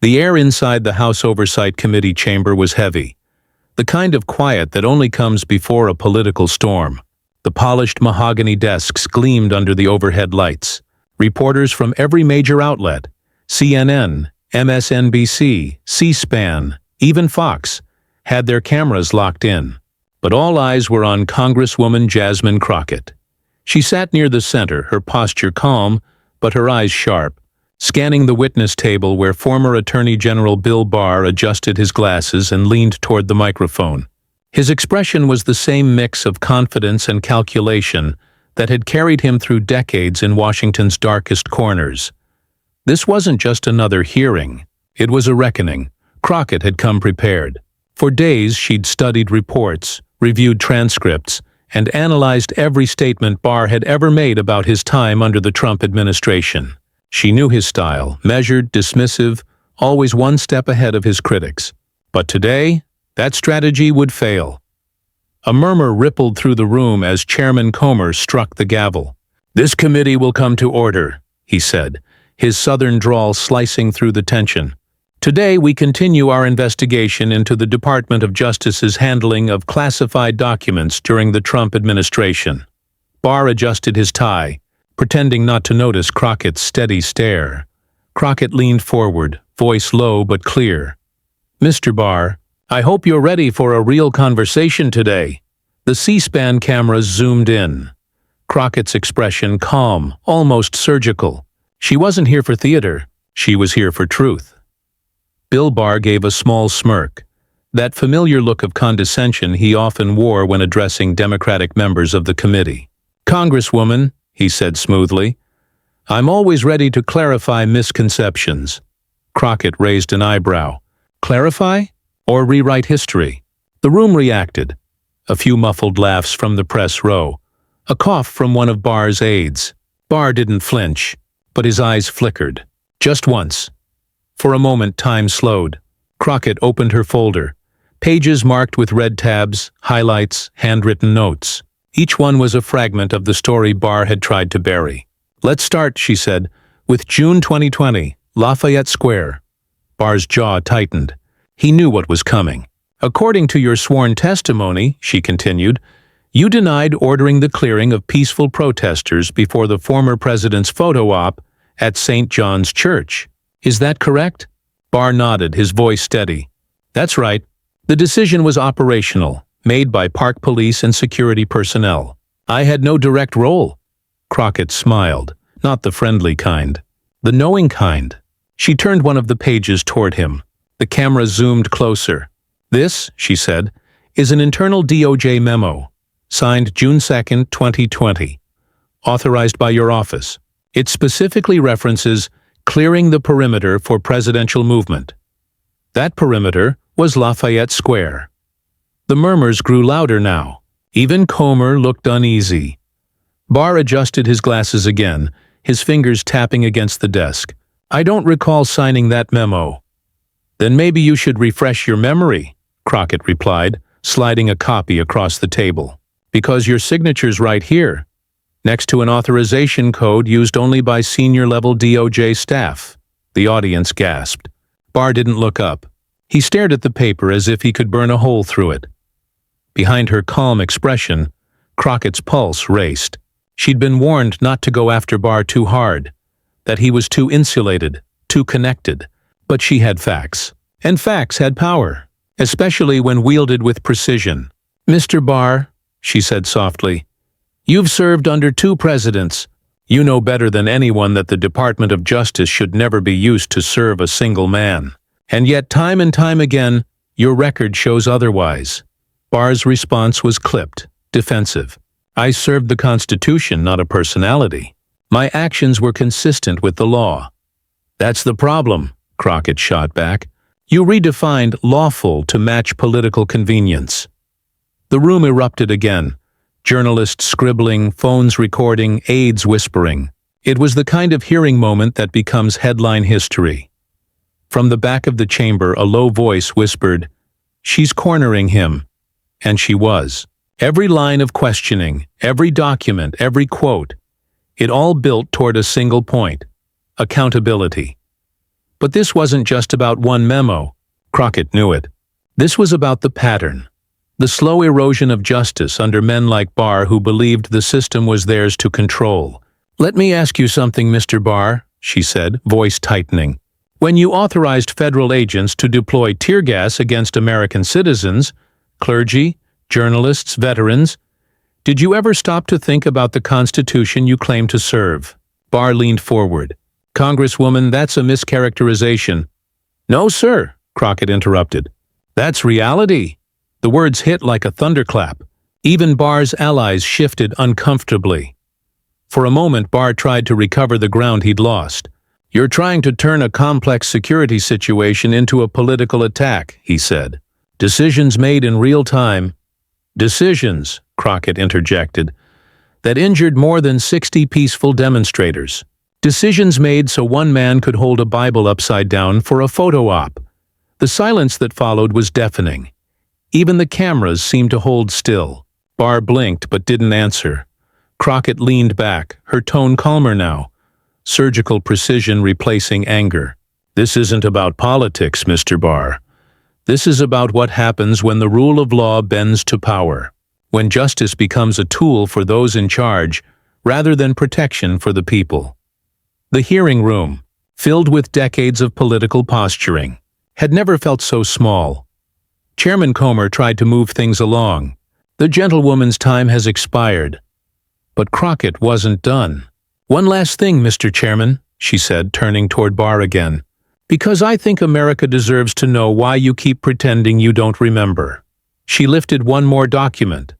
The air inside the House Oversight Committee chamber was heavy, the kind of quiet that only comes before a political storm. The polished mahogany desks gleamed under the overhead lights. Reporters from every major outlet, CNN, MSNBC, C-SPAN, even Fox, had their cameras locked in. But all eyes were on Congresswoman Jasmine Crockett. She sat near the center, her posture calm, but her eyes sharp, scanning the witness table where former Attorney General Bill Barr adjusted his glasses and leaned toward the microphone. His expression was the same mix of confidence and calculation that had carried him through decades in Washington's darkest corners. This wasn't just another hearing. It was a reckoning. Crockett had come prepared. For days she'd studied reports, reviewed transcripts, and analyzed every statement Barr had ever made about his time under the Trump administration. She knew his style, measured, dismissive, always one step ahead of his critics. But today, that strategy would fail. A murmur rippled through the room as Chairman Comer struck the gavel. "This committee will come to order," he said, his southern drawl slicing through the tension. "Today we continue our investigation into the Department of Justice's handling of classified documents during the Trump administration." Barr adjusted his tie, pretending not to notice Crockett's steady stare. Crockett leaned forward, voice low but clear. "Mr. Barr, I hope you're ready for a real conversation today." The C-SPAN cameras zoomed in. Crockett's expression calm, almost surgical. She wasn't here for theater. She was here for truth. Bill Barr gave a small smirk, that familiar look of condescension he often wore when addressing Democratic members of the committee. "Congresswoman," he said smoothly, "I'm always ready to clarify misconceptions." Crockett raised an eyebrow. Clarify? Or rewrite history? The room reacted. A few muffled laughs from the press row. A cough from one of Barr's aides. Barr didn't flinch, but his eyes flickered. Just once. For a moment time slowed. Crockett opened her folder. Pages marked with red tabs, highlights, handwritten notes. Each one was a fragment of the story Barr had tried to bury. "Let's start," she said, "with June 2020, Lafayette Square." Barr's jaw tightened. He knew what was coming. "According to your sworn testimony," she continued, "you denied ordering the clearing of peaceful protesters before the former president's photo op at St. John's Church. Is that correct?" Barr nodded, his voice steady. "That's right. The decision was operational, made by Park Police and security personnel. I had no direct role." Crockett smiled, not the friendly kind, the knowing kind. She turned one of the pages toward him. The camera zoomed closer. "This," she said, "is an internal DOJ memo, signed June 2, 2020, authorized by your office. It specifically references clearing the perimeter for presidential movement. That perimeter was Lafayette Square." The murmurs grew louder now. Even Comer looked uneasy. Barr adjusted his glasses again, his fingers tapping against the desk. "I don't recall signing that memo." "Then maybe you should refresh your memory," Crockett replied, sliding a copy across the table. "Because your signature's right here, next to an authorization code used only by senior-level DOJ staff." The audience gasped. Barr didn't look up. He stared at the paper as if he could burn a hole through it. Behind her calm expression, Crockett's pulse raced. She'd been warned not to go after Barr too hard, that he was too insulated, too connected. But she had facts. And facts had power, especially when wielded with precision. "Mr. Barr," she said softly, "you've served under 2 presidents. You know better than anyone that the Department of Justice should never be used to serve a single man. And yet time and time again, your record shows otherwise." Barr's response was clipped, defensive. "I served the Constitution, not a personality. My actions were consistent with the law." "That's the problem," Crockett shot back. "You redefined lawful to match political convenience." The room erupted again. Journalists scribbling, phones recording, aides whispering. It was the kind of hearing moment that becomes headline history. From the back of the chamber, a low voice whispered, "She's cornering him." And she was. Every line of questioning, every document, every quote, it all built toward a single point: accountability. But this wasn't just about one memo. Crockett knew it. This was about the pattern. The slow erosion of justice under men like Barr who believed the system was theirs to control. "Let me ask you something, Mr. Barr," she said, voice tightening. "When you authorized federal agents to deploy tear gas against American citizens, clergy, journalists, veterans, did you ever stop to think about the Constitution you claim to serve?" Barr leaned forward. "Congresswoman, that's a mischaracterization." "No, sir," Crockett interrupted. "That's reality." The words hit like a thunderclap. Even Barr's allies shifted uncomfortably. For a moment, Barr tried to recover the ground he'd lost. "You're trying to turn a complex security situation into a political attack," he said. "Decisions made in real time." "Decisions," Crockett interjected, "that injured more than 60 peaceful demonstrators. Decisions made so one man could hold a Bible upside down for a photo op." The silence that followed was deafening. Even the cameras seemed to hold still. Barr blinked but didn't answer. Crockett leaned back, her tone calmer now. Surgical precision replacing anger. "This isn't about politics, Mr. Barr. This is about what happens when the rule of law bends to power. When justice becomes a tool for those in charge, rather than protection for the people." The hearing room, filled with decades of political posturing, had never felt so small. Chairman Comer tried to move things along. "The gentlewoman's time has expired." But Crockett wasn't done. "One last thing, Mr. Chairman," she said, turning toward Barr again. "Because I think America deserves to know why you keep pretending you don't remember." She lifted one more document.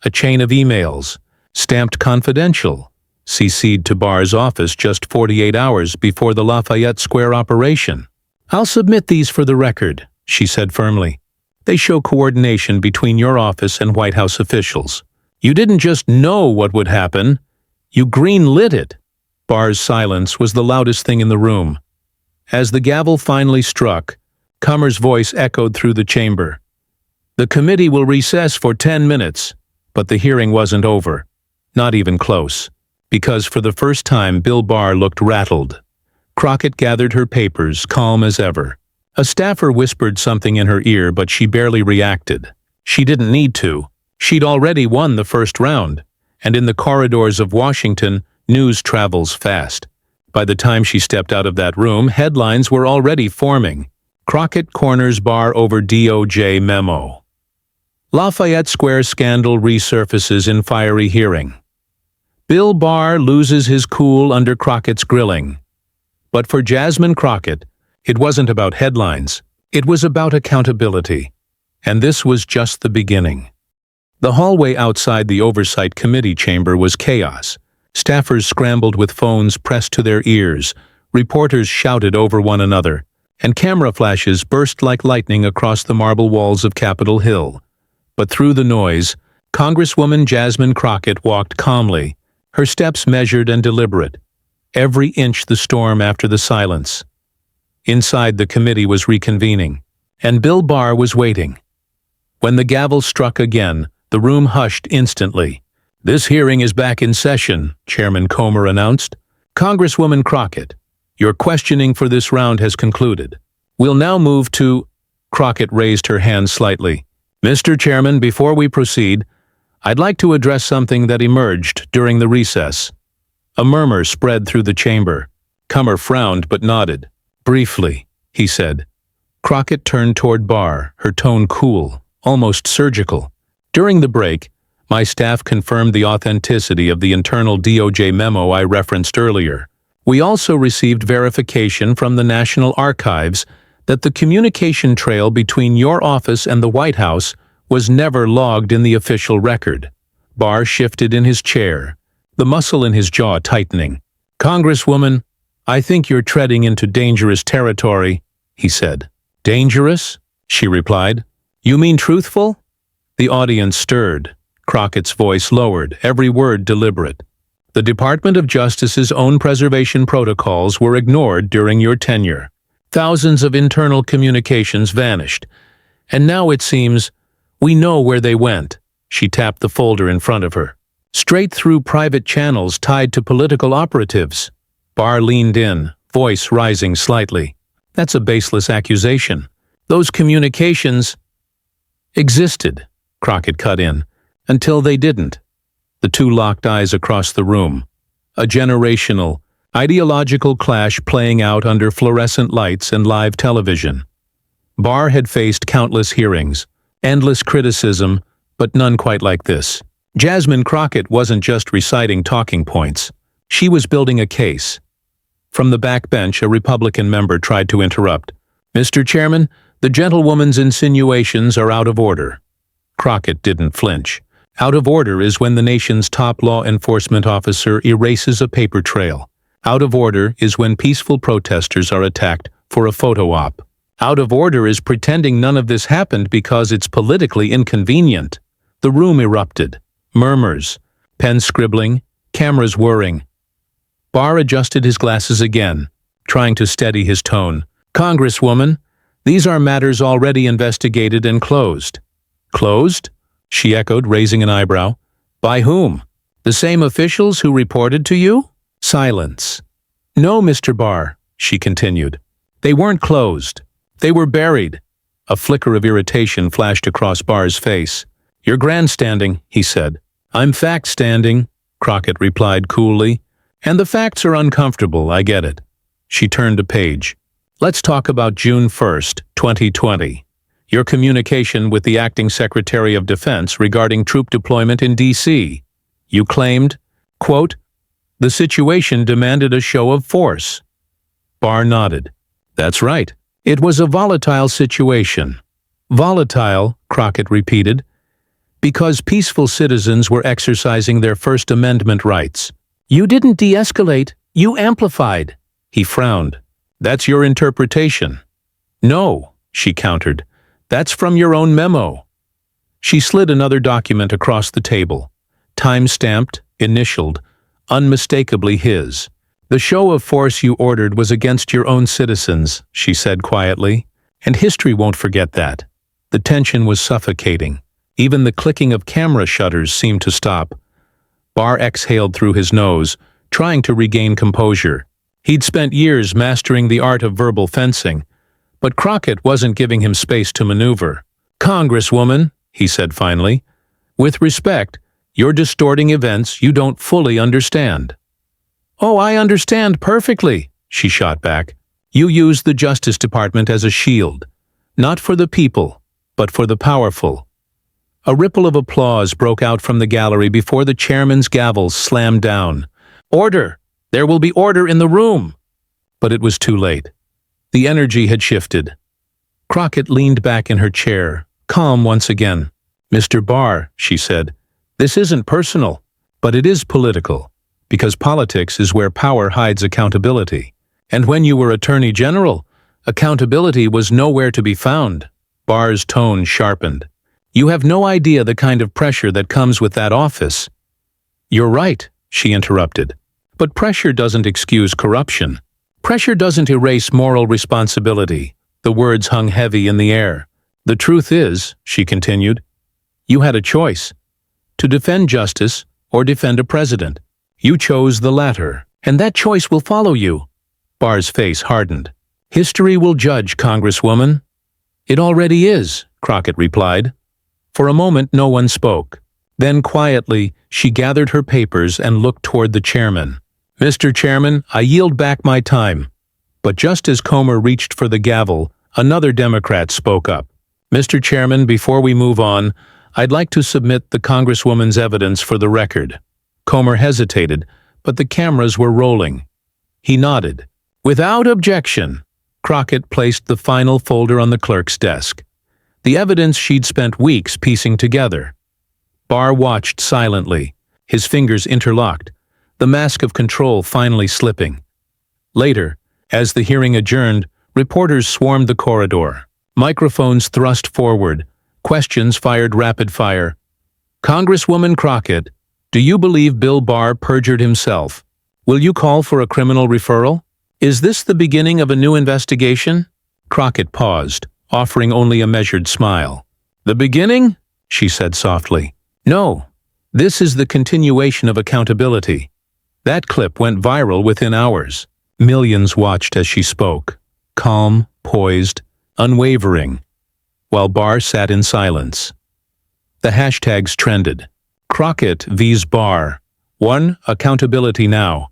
A chain of emails, stamped confidential, CC'd to Barr's office just 48 hours before the Lafayette Square operation. "I'll submit these for the record," she said firmly. "They show coordination between your office and White House officials. You didn't just know what would happen, you green-lit it." Barr's silence was the loudest thing in the room. As the gavel finally struck, Comer's voice echoed through the chamber. "The committee will recess for 10 minutes, but the hearing wasn't over. Not even close. Because for the first time, Bill Barr looked rattled. Crockett gathered her papers, calm as ever. A staffer whispered something in her ear, but she barely reacted. She didn't need to. She'd already won the first round, and in the corridors of Washington, news travels fast. By the time she stepped out of that room, headlines were already forming. Crockett corners Barr over DOJ memo. Lafayette Square scandal resurfaces in fiery hearing. Bill Barr loses his cool under Crockett's grilling. But for Jasmine Crockett, it wasn't about headlines. It was about accountability. And this was just the beginning. The hallway outside the Oversight Committee chamber was chaos. Staffers scrambled with phones pressed to their ears, reporters shouted over one another, and camera flashes burst like lightning across the marble walls of Capitol Hill. But through the noise, Congresswoman Jasmine Crockett walked calmly, her steps measured and deliberate, every inch the storm after the silence. Inside, the committee was reconvening, and Bill Barr was waiting. When the gavel struck again, the room hushed instantly. "This hearing is back in session," Chairman Comer announced. "Congresswoman Crockett, your questioning for this round has concluded. We'll now move to—" Crockett raised her hand slightly. "Mr. Chairman, before we proceed, I'd like to address something that emerged during the recess." A murmur spread through the chamber. Comer frowned but nodded. "Briefly," he said. Crockett turned toward Barr, her tone cool, almost surgical. "During the break, my staff confirmed the authenticity of the internal DOJ memo I referenced earlier. We also received verification from the National Archives that the communication trail between your office and the White House was never logged in the official record." Barr shifted in his chair, the muscle in his jaw tightening. "Congresswoman, I think you're treading into dangerous territory," he said. "Dangerous?" she replied. "You mean truthful?" The audience stirred. Crockett's voice lowered, every word deliberate. "The Department of Justice's own preservation protocols were ignored during your tenure. Thousands of internal communications vanished. And now it seems we know where they went." She tapped the folder in front of her. "Straight through private channels tied to political operatives." Barr leaned in, voice rising slightly. That's a baseless accusation. Those communications existed, Crockett cut in, until they didn't. The two locked eyes across the room. A generational, ideological clash playing out under fluorescent lights and live television. Barr had faced countless hearings, endless criticism, but none quite like this. Jasmine Crockett wasn't just reciting talking points. She was building a case. From the back bench, a Republican member tried to interrupt. "Mr. Chairman, the gentlewoman's insinuations are out of order." Crockett didn't flinch. Out of order is when the nation's top law enforcement officer erases a paper trail. Out of order is when peaceful protesters are attacked for a photo op. Out of order is pretending none of this happened because it's politically inconvenient. The room erupted. Murmurs, pen scribbling, cameras whirring. Barr adjusted his glasses again, trying to steady his tone. "Congresswoman, these are matters already investigated and closed." "Closed?" she echoed, raising an eyebrow. "By whom? The same officials who reported to you?" Silence. "No, Mr. Barr," she continued. "They weren't closed. They were buried." A flicker of irritation flashed across Barr's face. "You're grandstanding," he said. "I'm fact-standing," Crockett replied coolly. "And the facts are uncomfortable, I get it." She turned a page. "Let's talk about June 1st, 2020. Your communication with the Acting Secretary of Defense regarding troop deployment in D.C. You claimed, quote, "The situation demanded a show of force." Barr nodded. "That's right. It was a volatile situation." "Volatile," Crockett repeated, "because peaceful citizens were exercising their First Amendment rights." "You didn't de-escalate, you amplified." He frowned. "That's your interpretation." "No," she countered. "That's from your own memo." She slid another document across the table. Time-stamped, initialed, unmistakably his. "The show of force you ordered was against your own citizens," she said quietly, "and history won't forget that." The tension was suffocating. Even the clicking of camera shutters seemed to stop. Barr exhaled through his nose, trying to regain composure. He'd spent years mastering the art of verbal fencing, but Crockett wasn't giving him space to maneuver. "Congresswoman," he said finally, "with respect, you're distorting events you don't fully understand." "Oh, I understand perfectly," she shot back. "You use the Justice Department as a shield, not for the people, but for the powerful." A ripple of applause broke out from the gallery before the chairman's gavel slammed down. "Order! There will be order in the room!" But it was too late. The energy had shifted. Crockett leaned back in her chair, calm once again. "Mr. Barr," she said, "this isn't personal, but it is political, because politics is where power hides accountability. And when you were Attorney General, accountability was nowhere to be found." Barr's tone sharpened. "You have no idea the kind of pressure that comes with that office." "You're right," she interrupted. "But pressure doesn't excuse corruption. Pressure doesn't erase moral responsibility." The words hung heavy in the air. "The truth is," she continued, "you had a choice. To defend justice or defend a president. You chose the latter, and that choice will follow you." Barr's face hardened. "History will judge, Congresswoman." "It already is," Crockett replied. For a moment no one spoke. Then quietly she gathered her papers and looked toward the chairman. "Mr. Chairman, I yield back my time." But just as Comer reached for the gavel, another Democrat spoke up. "Mr. Chairman, before we move on, I'd like to submit the Congresswoman's evidence for the record." Comer hesitated, but the cameras were rolling. He nodded. "Without objection." Crockett placed the final folder on the clerk's desk. The evidence she'd spent weeks piecing together. Barr watched silently, his fingers interlocked, the mask of control finally slipping. Later, as the hearing adjourned, reporters swarmed the corridor. Microphones thrust forward, questions fired rapid fire. "Congresswoman Crockett, do you believe Bill Barr perjured himself? Will you call for a criminal referral? Is this the beginning of a new investigation?" Crockett paused, offering only a measured smile. "The beginning?" she said softly. "No, this is the continuation of accountability." That clip went viral within hours. Millions watched as she spoke. calm, poised, unwavering, while Barr sat in silence. The hashtags trended. Crockett vs. Barr. 1. Accountability now.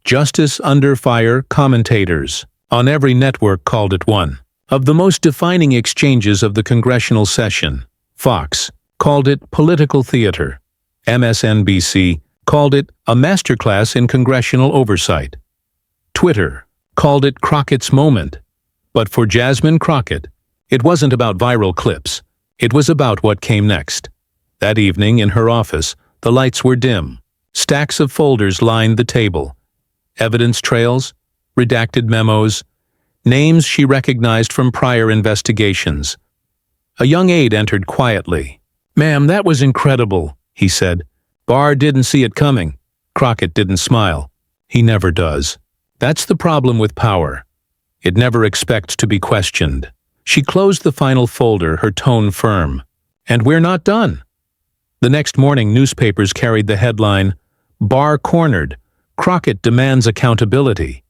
Justice under fire commentators on every network called it one of the most defining exchanges of the congressional session. Fox called it political theater. MSNBC called it a masterclass in congressional oversight. Twitter called it Crockett's moment. But for Jasmine Crockett, it wasn't about viral clips. It was about what came next. That evening in her office, the lights were dim. Stacks of folders lined the table. Evidence trails, redacted memos, names she recognized from prior investigations. A young aide entered quietly. "Ma'am, that was incredible," he said. "Barr didn't see it coming." Crockett didn't smile. He never does. That's the problem with power. It never expects to be questioned. She closed the final folder, her tone firm. "And we're not done." The next morning, newspapers carried the headline, "Barr cornered. Crockett demands accountability."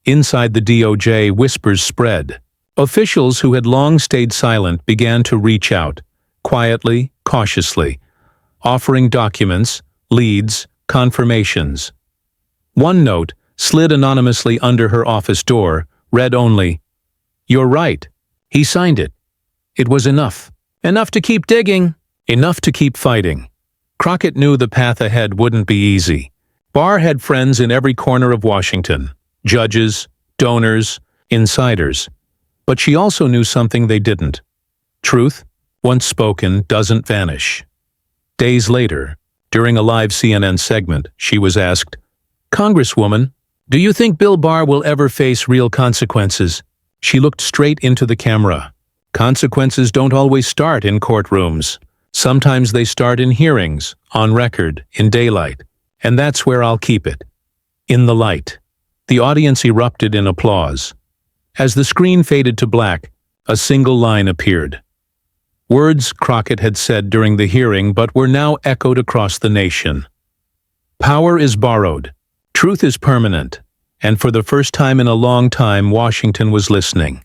Inside the DOJ, whispers spread. Officials who had long stayed silent began to reach out, quietly, cautiously, offering documents, leads, confirmations. One note slid anonymously under her office door, read only, "You're right. He signed it." It was enough. Enough to keep digging. Enough to keep fighting. Crockett knew the path ahead wouldn't be easy. Barr had friends in every corner of Washington, judges, donors, insiders. But she also knew something they didn't. Truth, once spoken, doesn't vanish. Days later, during a live CNN segment, she was asked, "Congresswoman, do you think Bill Barr will ever face real consequences?" She looked straight into the camera. Consequences don't always start in courtrooms. Sometimes they start in hearings, on record, in daylight. And that's where I'll keep it. In the light. The audience erupted in applause. As the screen faded to black, a single line appeared. Words Crockett had said during the hearing but were now echoed across the nation. "Power is borrowed. Truth is permanent." And for the first time in a long time, Washington was listening.